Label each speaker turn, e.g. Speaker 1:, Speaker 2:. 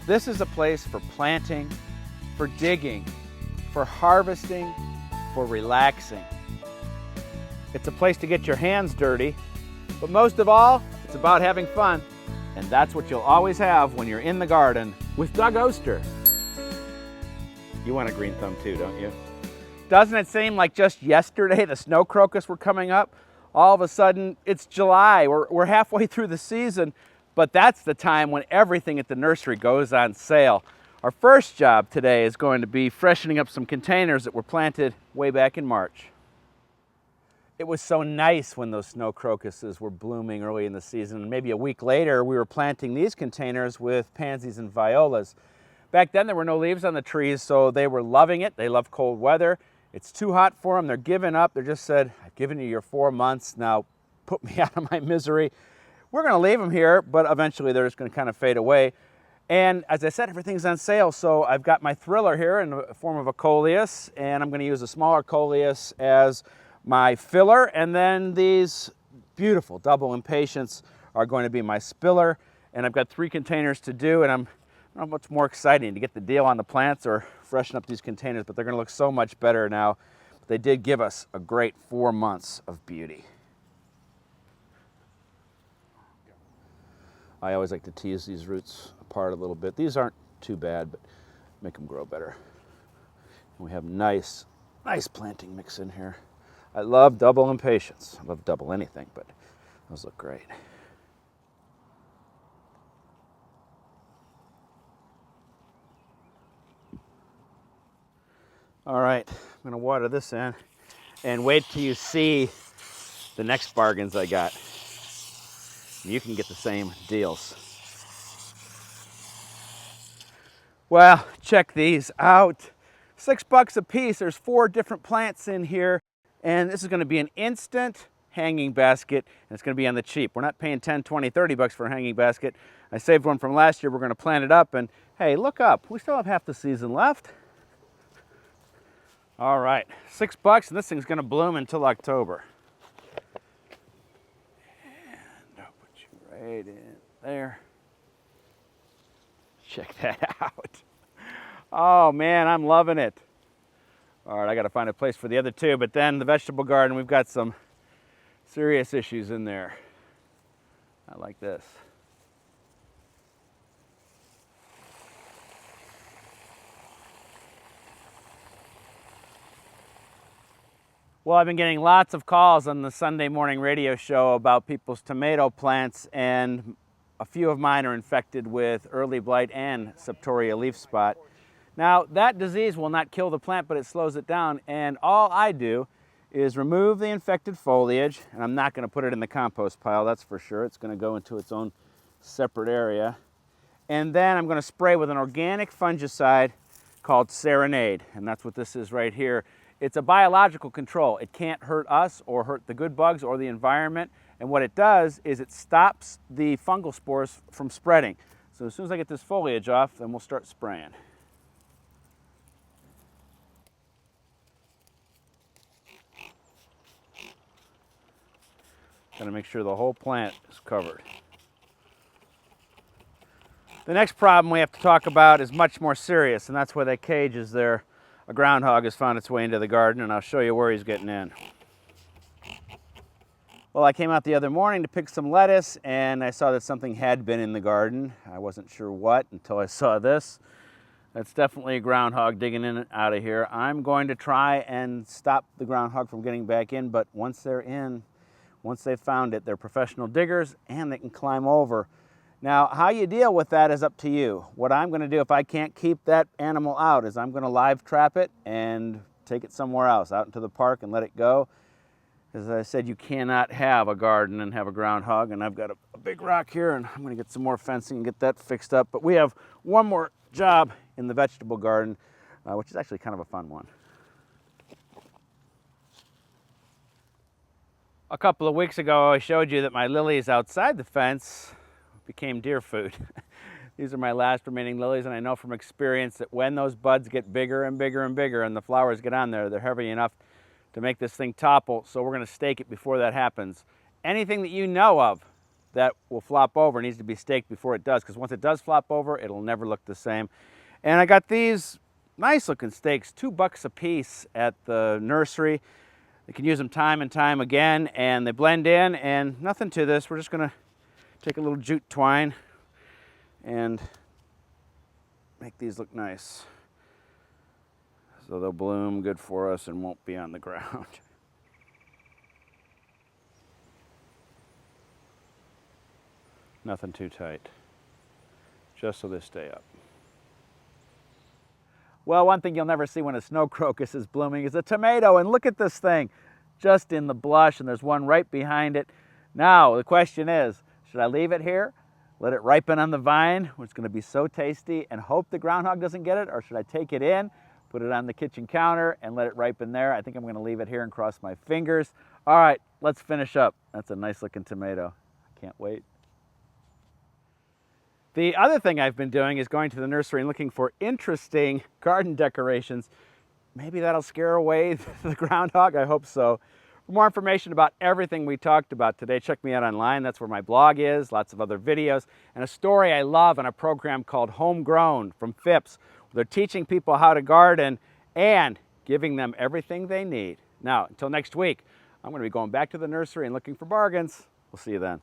Speaker 1: This is a place for planting, for digging, for harvesting, for relaxing. It's a place to get your hands dirty, but most of all, it's about having fun. And that's what you'll always have when you're in the garden with Doug Oster. You want a green thumb too, don't you? Doesn't it seem like just yesterday the snow crocus were coming up? All of a sudden, it's July. We're halfway through the season, but that's the time when everything at the nursery goes on sale. Our first job today is going to be freshening up some containers that were planted way back in March. It was so nice when those snow crocuses were blooming early in the season. Maybe a week later, we were planting these containers with pansies and violas. Back then, there were no leaves on the trees, so they were loving it. They love cold weather. It's too hot for them. They're giving up. They just said, I've given you your 4 months. Now put me out of my misery. We're going to leave them here, but eventually they're just going to kind of fade away. And as I said, everything's on sale. So I've got my thriller here in the form of a coleus, and I'm going to use a smaller coleus as my filler. And then these beautiful double impatiens are going to be my spiller. And I've got 3 containers to do, and I'm not much more exciting to get the deal on the plants or freshen up these containers, but they're going to look so much better now. They did give us a great 4 months of beauty. I always like to tease these roots apart a little bit. These aren't too bad, but make them grow better. And we have nice planting mix in here. I love double impatiens. I love double anything, but those look great. All right, I'm gonna water this in and wait till you see the next bargains I got. You can get the same deals. Well, check these out. $6 a piece. There's 4 different plants in here, and this is gonna be an instant hanging basket, and it's gonna be on the cheap. We're not paying 10, 20, 30 bucks for a hanging basket. I saved one from last year. We're gonna plant it up, and hey, look up. We still have half the season left. All right, $6, and this thing's gonna bloom until October. And I'll put you right in there. Check that out. Oh man, I'm loving it. All right, I gotta find a place for the other 2, but then the vegetable garden, we've got some serious issues in there. I like this. Well, I've been getting lots of calls on the Sunday morning radio show about people's tomato plants, and a few of mine are infected with early blight and septoria leaf spot. Now, that disease will not kill the plant, but it slows it down, and all I do is remove the infected foliage, and I'm not going to put it in the compost pile, that's for sure. It's going to go into its own separate area. And then I'm going to spray with an organic fungicide called Serenade, and that's what this is right here. It's a biological control. It can't hurt us or hurt the good bugs or the environment. And what it does is it stops the fungal spores from spreading. So as soon as I get this foliage off, then we'll start spraying. Gotta make sure the whole plant is covered. The next problem we have to talk about is much more serious, and that's where that cage is there. A groundhog has found its way into the garden, and I'll show you where he's getting in. Well, I came out the other morning to pick some lettuce, and I saw that something had been in the garden. I wasn't sure what until I saw this. That's definitely a groundhog digging in and out of here. I'm going to try and stop the groundhog from getting back in, but once they're in, once they've found it, they're professional diggers, and they can climb over. Now, how you deal with that is up to you. What I'm going to do if I can't keep that animal out is I'm going to live trap it and take it somewhere else, out into the park, and let it go. As I said, you cannot have a garden and have a groundhog, and I've got a big rock here, and I'm going to get some more fencing and get that fixed up. But we have one more job in the vegetable garden, which is actually kind of a fun one. A couple of weeks ago, I showed you that my lilies outside the fence became deer food. These are my last remaining lilies, and I know from experience that when those buds get bigger and bigger and bigger and the flowers get on there, they're heavy enough to make this thing topple, so we're going to stake it before that happens. Anything that you know of that will flop over. It needs to be staked before it does, because once it does flop over, it'll never look the same. And I got these nice looking stakes, $2 a piece at the nursery. You can use them time and time again, and they blend in, and nothing to this. We're just gonna take a little jute twine and make these look nice. So they'll bloom good for us and won't be on the ground. Nothing too tight, just so they stay up. Well, one thing you'll never see when a snow crocus is blooming is a tomato, and look at this thing, just in the blush, and there's one right behind it. Now, the question is, should I leave it here, let it ripen on the vine, which is going to be so tasty, and hope the groundhog doesn't get it, or should I take it in, put it on the kitchen counter, and let it ripen there? I think I'm going to leave it here and cross my fingers. All right, let's finish up. That's a nice looking tomato. Can't wait. The other thing I've been doing is going to the nursery and looking for interesting garden decorations. Maybe that'll scare away the groundhog, I hope so. For more information about everything we talked about today, check me out online. That's where my blog is, lots of other videos, and a story I love on a program called Homegrown from Phipps. They're teaching people how to garden and giving them everything they need. Now, until next week, I'm going to be going back to the nursery and looking for bargains. We'll see you then.